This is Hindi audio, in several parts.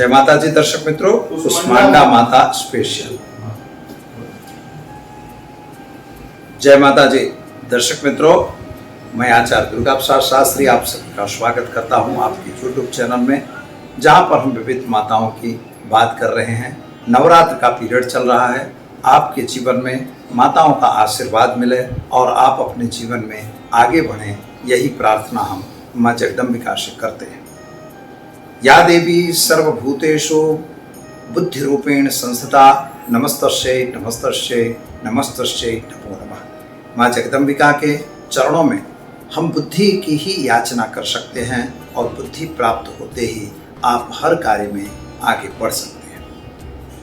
जय माता जी दर्शक मित्रों, कुष्मांडा माता स्पेशल। जय माता जी दर्शक मित्रों, मैं आचार्य दुर्गा प्रसाद शास्त्री आप सबका स्वागत करता हूं आपके YouTube चैनल में, जहां पर हम विविध माताओं की बात कर रहे हैं। नवरात्र का पीरियड चल रहा है। आपके जीवन में माताओं का आशीर्वाद मिले और आप अपने जीवन में आगे बढ़ें, यही प्रार्थना हम माँ जगदम्बिका से करते हैं। या देवी सर्वभूतेषु बुद्धिरूपेण संस्थिता नमस्तस्यै नमस्तस्यै नमस्तस्यै नमो नमः। माँ जगदम्बिका के चरणों में हम बुद्धि की ही याचना कर सकते हैं और बुद्धि प्राप्त होते ही आप हर कार्य में आगे बढ़ सकते हैं।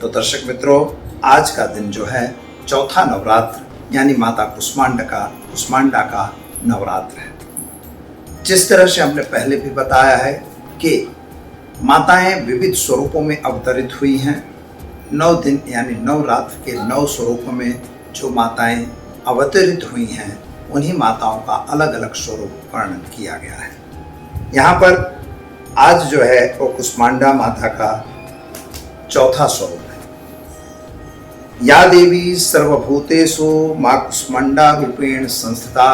तो दर्शक मित्रों, आज का दिन जो है चौथा नवरात्र यानी माता कुष्मांडा का नवरात्र है। जिस तरह से हमने पहले भी बताया है कि माताएं विविध स्वरूपों में अवतरित हुई हैं। 9 दिन यानी नवरात्र के 9 स्वरूपों में जो माताएं अवतरित हुई हैं, उन्हीं माताओं का अलग अलग स्वरूप वर्णन किया गया है। यहाँ पर आज जो है वो कुष्मांडा माता का चौथा स्वरूप है। या देवी सर्वभूतेषु माँ कुष्मांडा रूपेण संस्थिता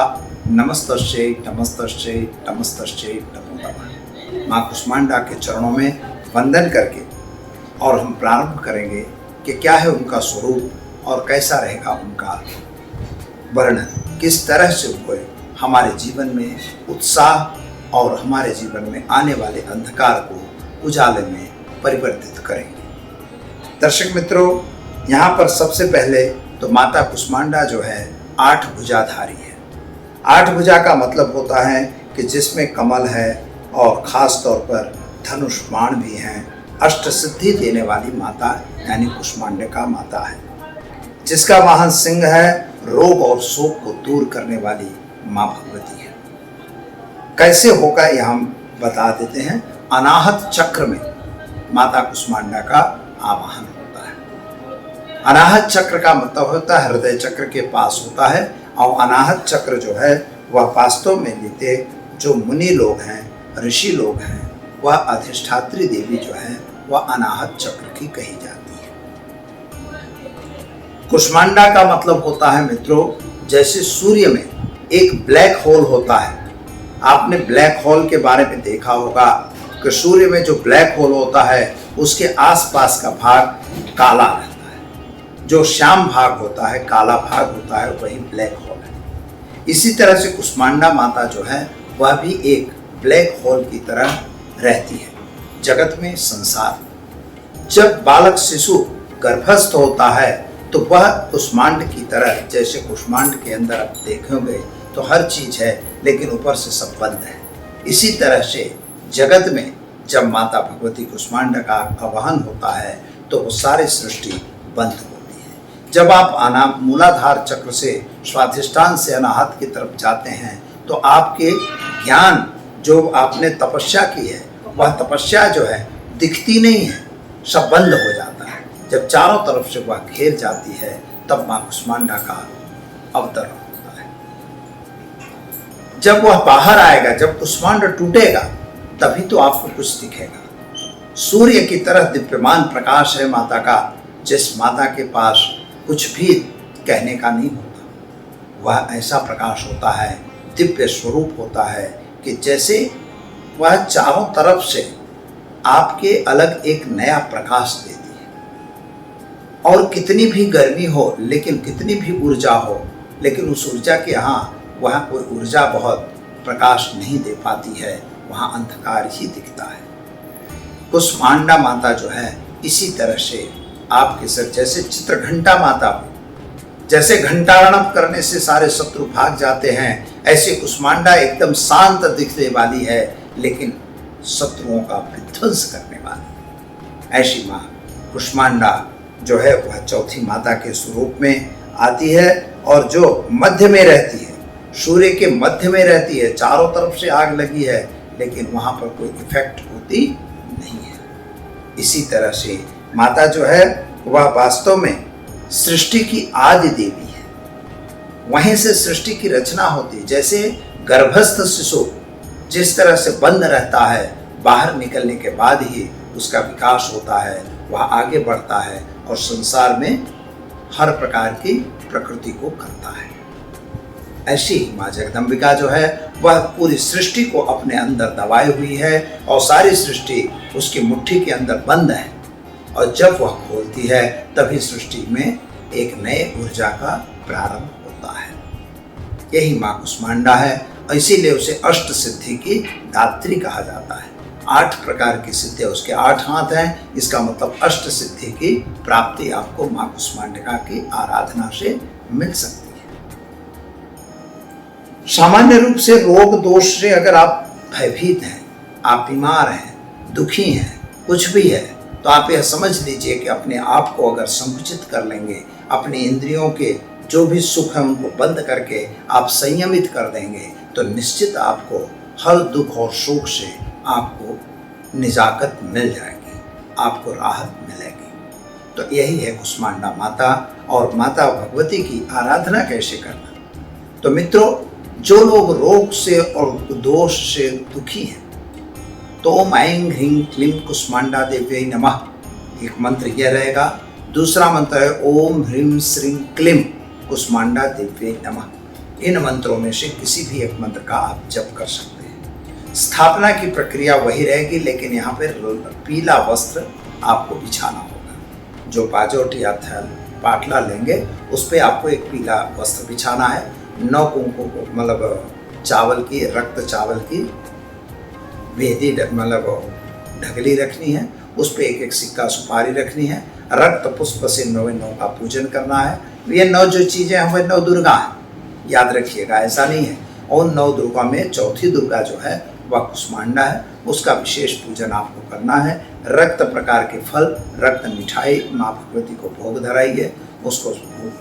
नमस्तस्यै नमस्तस्यै नमस्तस्यै नमो नमः। माँ कुष्मांडा के चरणों में वंदन करके और हम प्रारंभ करेंगे कि क्या है उनका स्वरूप और कैसा रहेगा उनका वर्णन, किस तरह से वो हमारे जीवन में उत्साह और हमारे जीवन में आने वाले अंधकार को उजाले में परिवर्तित करेंगे। दर्शक मित्रों, यहाँ पर सबसे पहले तो माता कुष्मांडा जो है 8 भुजाधारी है। 8 भुजा का मतलब होता है कि जिसमें कमल है और ख़ास तौर पर धनुष बाण भी हैं। अष्ट सिद्धि देने वाली माता यानी कुष्मांडा माता है। जिसका वाहन सिंह है, रोग और शोक को दूर करने वाली माँ भगवती है। कैसे होगा यह हम बता देते हैं। अनाहत चक्र में माता कुष्मांडा का आवाहन होता है। अनाहत चक्र का मतलब होता है हृदय चक्र के पास होता है, और अनाहत चक्र जो है वह वास्तव में बीते जो मुनि लोग हैं, ऋषि लोग हैं, वह अधिष्ठात्री देवी जो है वह अनाहत चक्र की कही जाती है। कुष्मांडा का मतलब होता है मित्रों, जैसे सूर्य में एक ब्लैक होल होता है। आपने ब्लैक होल के बारे में देखा होगा कि सूर्य में जो ब्लैक होल होता है उसके आसपास का भाग काला रहता है। जो श्याम भाग होता है, काला भाग होता है, वही ब्लैक होल है। इसी तरह से कुष्मांडा माता जो है वह भी एक ब्लैक होल की तरह रहती है जगत में, संसार। जब बालक शिशु गर्भस्थ होता है तो वह कुष्मांड की तरह, जैसे कुष्मांड के अंदर आप देखेंगे तो हर चीज है लेकिन ऊपर से सब बंद है। इसी तरह से जगत में जब माता भगवती कुष्मांडा का आवाहन होता है तो वो सारी सृष्टि बंद होती है। जब आप मूलाधार चक्र से स्वाधिष्ठान से अनाहत की तरफ जाते हैं तो आपके ज्ञान जो आपने तपस्या की है वह तपस्या जो है दिखती नहीं है, सब बंद हो जाता है। जब चारों तरफ से वह घेर जाती है तब माँ कुष्मांडा का अवतरण होता है। जब वह बाहर आएगा, जब कुष्मांड टूटेगा, तभी तो आपको कुछ दिखेगा। सूर्य की तरह दिव्यमान प्रकाश है माता का, जिस माता के पास कुछ भी कहने का नहीं होता। वह ऐसा प्रकाश होता है, दिव्य स्वरूप होता है कि जैसे वह चारों तरफ से आपके अलग एक नया प्रकाश देती है। और कितनी भी गर्मी हो, लेकिन कितनी भी ऊर्जा हो, लेकिन उस ऊर्जा के यहाँ वह कोई ऊर्जा बहुत प्रकाश नहीं दे पाती है, वहाँ अंधकार ही दिखता है। कुष्मांडा माता जो है इसी तरह से आपके सर, जैसे चित्रघंटा माता हो, जैसे घंटारणप करने से सारे शत्रु भाग जाते हैं, ऐसे कुष्मांडा एकदम शांत दिखने वाली है लेकिन शत्रुओं का विध्वंस करने वाली। ऐसी माँ कुष्मांडा जो है वह चौथी माता के स्वरूप में आती है और जो मध्य में रहती है, सूर्य के मध्य में रहती है। चारों तरफ से आग लगी है लेकिन वहाँ पर कोई इफेक्ट होती नहीं है। इसी तरह से माता जो है वह वास्तव में सृष्टि की आदि देवी है। वहीं से सृष्टि की रचना होती है। जैसे गर्भस्थ शिशु जिस तरह से बंद रहता है, बाहर निकलने के बाद ही उसका विकास होता है, वह आगे बढ़ता है और संसार में हर प्रकार की प्रकृति को करता है। ऐसी ही माँ जगदम्बिका जो है वह पूरी सृष्टि को अपने अंदर दबाई हुई है और सारी सृष्टि उसकी मुट्ठी के अंदर बंद है, और जब वह खोलती है तभी सृष्टि में एक नए ऊर्जा का प्रारंभ होता है। यही माँ कुष्मांडा है और इसीलिए उसे अष्ट सिद्धि की दात्री कहा जाता है। 8 प्रकार की सिद्धियां, उसके 8 हाथ हैं, इसका मतलब अष्ट सिद्धि की प्राप्ति आपको माँ कुष्मांडिका की आराधना से मिल सकती है। सामान्य रूप से रोग दोष से अगर आप भयभीत हैं, आप बीमार हैं, दुखी हैं, कुछ भी है, तो आप यह समझ लीजिए कि अपने आप को अगर संकुचित कर लेंगे, अपनी इंद्रियों के जो भी सुख है उनको बंद करके आप संयमित कर देंगे, तो निश्चित आपको हर दुख और सुख से आपको निजाकत मिल जाएगी, आपको राहत मिलेगी। तो यही है कुष्मांडा माता और माता भगवती की आराधना कैसे करना। तो मित्रों, जो लोग रोग से और दोष से दुखी हैं, तो ओम ऐं ह्रीं क्लीं कुष्मांडा देव्यै नमः एक मंत्र यह रहेगा। दूसरा मंत्र है ओम ह्रीं श्रीं क्लीं कुष्मांडा देव्यै नमः। इन मंत्रों में से किसी भी एक मंत्र का आप जप कर सकते हैं। स्थापना की प्रक्रिया वही रहेगी, लेकिन यहाँ पे पीला वस्त्र आपको बिछाना होगा। जो बाजोट या थैल पाटला लेंगे उस पर आपको एक पीला वस्त्र बिछाना है। 9 कुंकू को मतलब चावल की, रक्त चावल की वेदी मतलब ढगली रखनी है, उस पर एक सिक्का सुपारी रखनी है। रक्त पुष्प से 9 का पूजन करना है। ये 9 जो चीज़ें हैं वह 9 दुर्गा हैं, याद रखिएगा, ऐसा नहीं है। और 9 दुर्गा में चौथी दुर्गा जो है वह कुष्मांडा है, उसका विशेष पूजन आपको करना है। रक्त प्रकार के फल, रक्त मिठाई माँ भगवती को भोग धराइए, उसको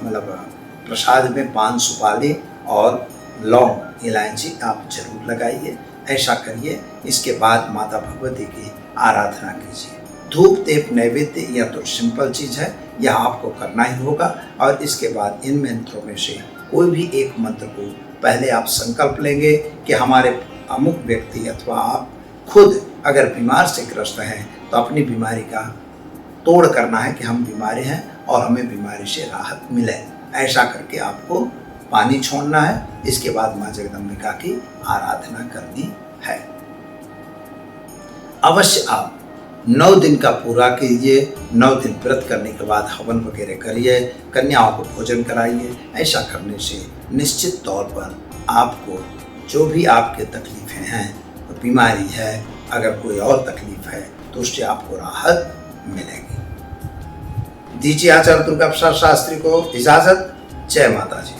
मतलब प्रसाद में पान सुपारी और लौंग इलायची आप जरूर लगाइए। ऐसा करिए। इसके बाद माता भगवती की आराधना कीजिए। धूप दीप नैवेद्य यह तो सिंपल चीज़ है, यह आपको करना ही होगा। और इसके बाद इन मंत्रों में से कोई भी एक मंत्र को पहले आप संकल्प लेंगे कि हमारे अमुक व्यक्ति अथवा आप खुद अगर बीमार से ग्रस्त हैं तो अपनी बीमारी का तोड़ करना है कि हम बीमार हैं और हमें बीमारी से राहत मिले। ऐसा करके आपको पानी छोड़ना है। इसके बाद माँ जगदम्बिका की आराधना करनी है। अवश्य आप 9 दिन का पूरा कीजिए। 9 दिन व्रत करने के बाद हवन वगैरह करिए, कन्याओं को भोजन कराइए। ऐसा करने से निश्चित तौर पर आपको जो भी आपके तकलीफ़ें हैं, बीमारी है, अगर कोई और तकलीफ है तो उससे आपको राहत मिलेगी। दीजिए आचार्य दुर्गा प्रसाद शास्त्री को इजाज़त। जय माता जी।